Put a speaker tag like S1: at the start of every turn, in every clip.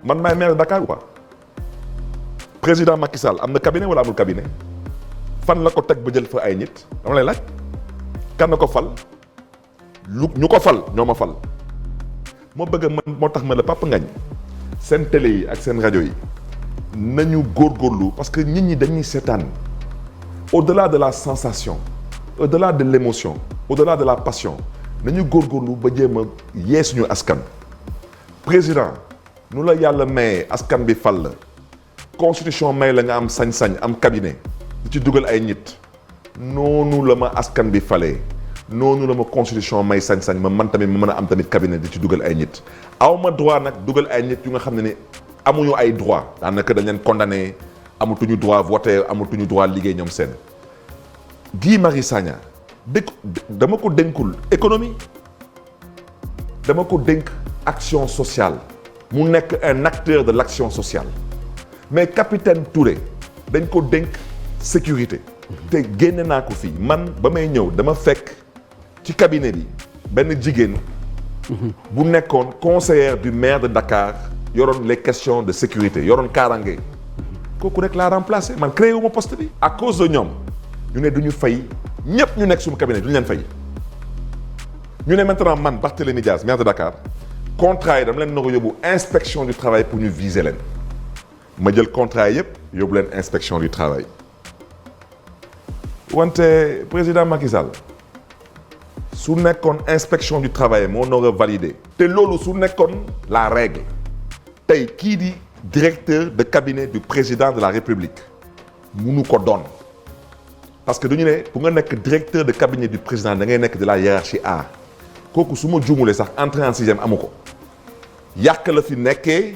S1: man maay maire de Dakar ou pas président Macky Sall am na cabinet wala amul cabinet fan la ko teg ba jël fa ay nit dama lay laaj kan na ko fal ñu ko fal ñoo ma fal moo bëgg man moo tax ma la Papa Ngagne seen télé yi ak seen rajo yi nañu góorgóorlu parce que nit ñi dañuy seetaan au-delà de la sensation au-delà de l'émotion au-delà de la passion nañu góorgóorlu ba jéem a yee suñu askan président nu la yàlla maye askan bi fal la constitution may la nga am sañ-sañ am cabinet di ci dugal ay nit noonu la ma askan bi falee noonu la ma constitution may sañ-sañ man tamit ma mën a am tamit cabinet di ci dugal ay nit aw ma droit nag dugal ay nit yu nga xam ne ni amuñu ay droit daanaka dañ leen condamné amatuñu droit voter amatuñu droit liggéey ñoom seen Guy Marius Sagna dama ko dénkul économie dama ko dénk action sociale mu nekk un acteur de l'action sociale mais capitaine Touré dañ ko dénk sécurité te génne naa ko fii man ba may ñëw dama fekk ci cabinet bi benn jigéen bu nekkoon conseillère du maire de Dakar yoroon les questions de sécurité yoroon kaaraange kooku rek laa remplacé man créé wu ma poste bi à cause de ñoom ñu ne duñu fay ñëpp ñu nekk suñu cabinet duñu leen fay ñu ne maintenant man Barthélémy Dias maire de Dakar contrat yi dama leen nar a yóbbu inspection du travail pour ñu viser leen ma jël contrat yëpp yóbbu leen inspection du travail wante président Macky Sall su nekkoon inspection du travail moo nar a validé te loolu su nekkoon la règle tey kii di directeur de cabinet du président de la République munu ko doon parce que dañu ne pour nga nekk directeur de cabinet du président da ngay nekk de la hiérarchie A kooku su ma juumulee sax entrée en sixième amu ko yàq la fi nekkee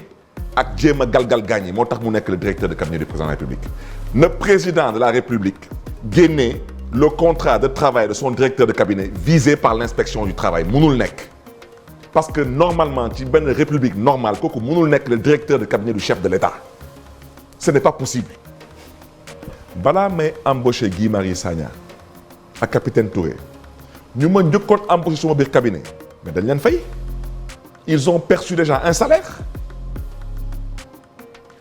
S1: ak jéem a galgal gaañ yi moo tax mu nekk le directeur de cabinet du président de la République le président de la République génne le contrat de travail de son directeur de cabinet visé par l'inspection du travail mënul nekk parce que normalement ci benn république normale kooku mënul nekk le directeur de cabinet du chef de l'État ce n'est pas possible balaa may embaucher Guy Marius Sagna ak capitaine Touré ñu ma njëkkoon embauché suma biir cabinet mais dañ leen fay ils ont perçu déjà un salaire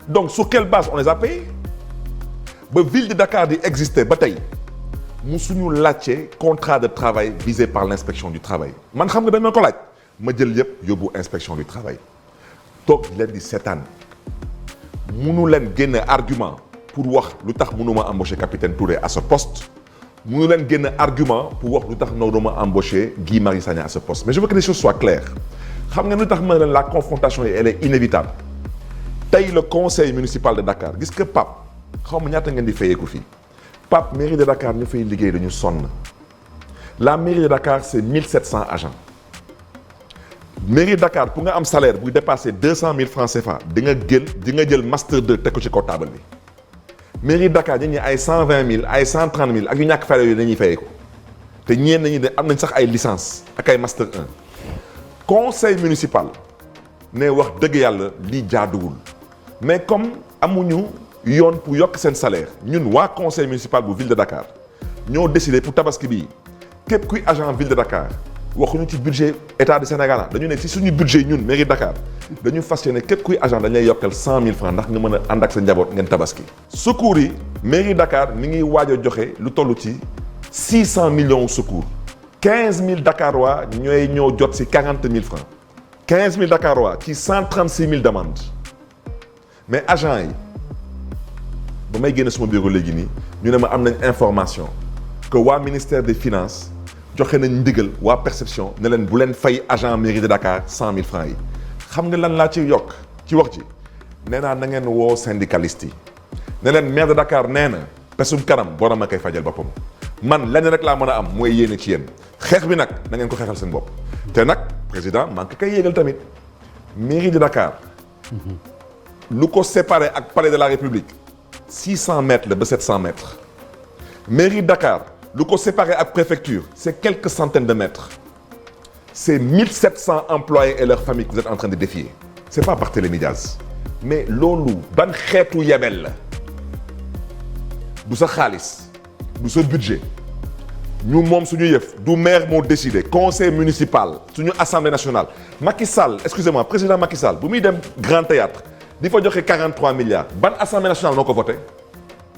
S1: donc sur quelle base on les a payés ba ville de Dakar di exister ba tey musuñu laajte contrat de travail visé par l'inspection du travail man xam nga dañ ma ko laaj ma jël yëpp yóbbu inspection du travail toog leen di seetaan munu leen génne argument pour wax lu tax mënuma embaucher capitaine Touré à ce poste mënu leen génne argument pour wax lu tax noonu ma embaucher Guy Marius Sagna à ce poste mais je veux que les choses soient claires xam nga lu tax ma leen la confrontation elle est inévitable tey le conseil municipal de Dakar gis nga Pape xaw ma ñaata ngeen di fayeeku fii Pape mairie de Dakar ñu fay liggéey dañu sonn la mairie de Dakar c'est 1700 agents mairie de Dakar pour nga am salaire buy dépasser 200 000 francs CFA di nga jël master 2 teg ko ci kaw table bi mairie de Dakar ñi ay 120 000 ay 130 000 ak yu ñàkk fayda yooyu dañuy fayeeku te ñeen nañu ne am nañ sax ay licence ak ay master 1 conseil municipal ne wax dëgg yàlla lii jaaduwul mais comme amuñu yoon pour yokk seen salaire ñun waa conseil municipal bu ville de Dakar ñoo décidé pour tabaski bii képp kuy agent ville de Dakar waxuñu ci budget état du Sénégal dañu ne si suñu budget ñun mairie de Dakar dañu fas yéene képp kuy agent dañ lay yokkal 100 000 francs ndax nga mën a ànd ak sa njaboot ngeen tabaski. secours yi mairie Dakar mi ngi waaj a joxe lu toll ci 600 millions secours 15 000 Dakarois ñooy ñoo jot si 40 000 francs 15 000 Dakarois ci 136 000 demandes mais agent yi ba may génne suma bureau léegi nii ñu ne ma am nañ information que waa ministère des finances joxe nañ ndigal waa perception ne leen bu leen fay agent mairie de Dakar 100 000 francs yi xam nga lan laa ci yokk ci wax ci nee naa na ngeen woo syndicalistes yi ne leen maire de Dakar nee na pesum kanam borom a koy fajal boppam man lenn rek laa mën a am mooy yéene ci yéen xeex bi nag na ngeen ko xeexal seen bopp te nag président maa ngi koy yéegal tamit mairie de Dakar lu ko séparé ak palais de la République 600 mètres la ba 700 mètres mairie de Dakar lu ko séparé ak préfecture c'est quelques centaines de mètres c'est 1700 employés et leurs familles que vous êtes en train de défier c'est pas Barthélémy Dias mais loolu ban xeetu yebel la du sa xaalis du sa budget ñu moom suñu yëf du maire moo décidé conseil municipal suñu assemblée nationale Macky Sall excusez-moi président Macky Sall bu muy dem Grand Théâtre di fa joxe 43 milliards ban assemblée nationale moo ko voté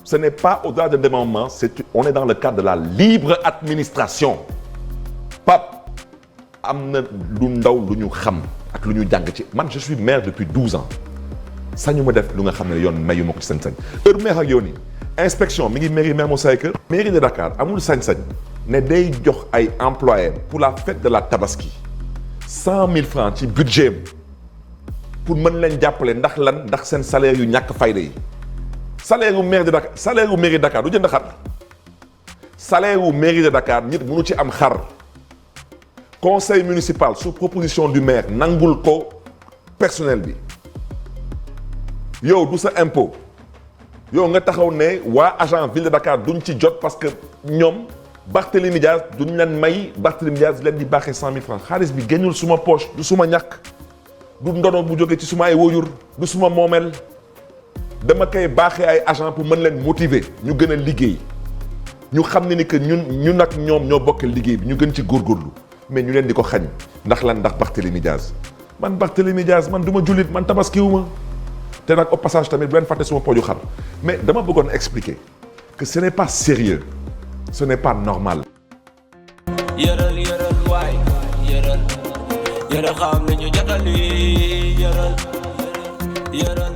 S1: ce n'est pas au-delà de démembrement on est dans le cadre de la libre administration Pape am na lu ndaw lu ñu xam ak lu ñu jàng ci man je suis maire depuis 12 ans sañu ma def lu nga xam ne yoon mayu ma ko ci sañ-sañ heure maire ak yow nii inspection mi ngi mairie même Moussa Kër mairie de Dakar amul sañ-sañ ne day jox ay employés pour la fête de la Tabaski 100 000 francs ci budget pour mën leen jàppale ndax lan ndax seen salaire yu ñàkk fayda yi salaire yu maire de Dakar salaire yu mairie de Dakar du jënd xar salaire yu mairie de Dakar nit mënu ci am xar conseil municipal sous proposition du maire nangul ko personnel bi yow du sa impôt yow nga taxaw ne waa agent ville de Dakar duñ ci jot parce que ñoom Barthélémy Diaz duñ leen may Barthélémy Diaz leen di baaxee 100 000 francs xaalis bi génnul suma poche du suma ñàkk du ndono bu jógee ci suma ay wóyur du suma moomeel dama koy baaxee ay agent pour mën leen motiver ñu gën a liggéey ñu xam ne ni que ñun ak ñoom ñoo bokk liggéey bi ñu gën ci góorgóorlu mais ñu leen di ko xañ ndax lan ndax Barthélémy Diaz man Barthélémy Diaz man du ma jullit man tabaskiwuma te nag au passage tamit bu leen fàtte suma poju xar mais dama bëggoon expliquer que ce n'est pas sérieux ce n'est pas normal.
S2: yëral waay yëral xam nañu jotali yëral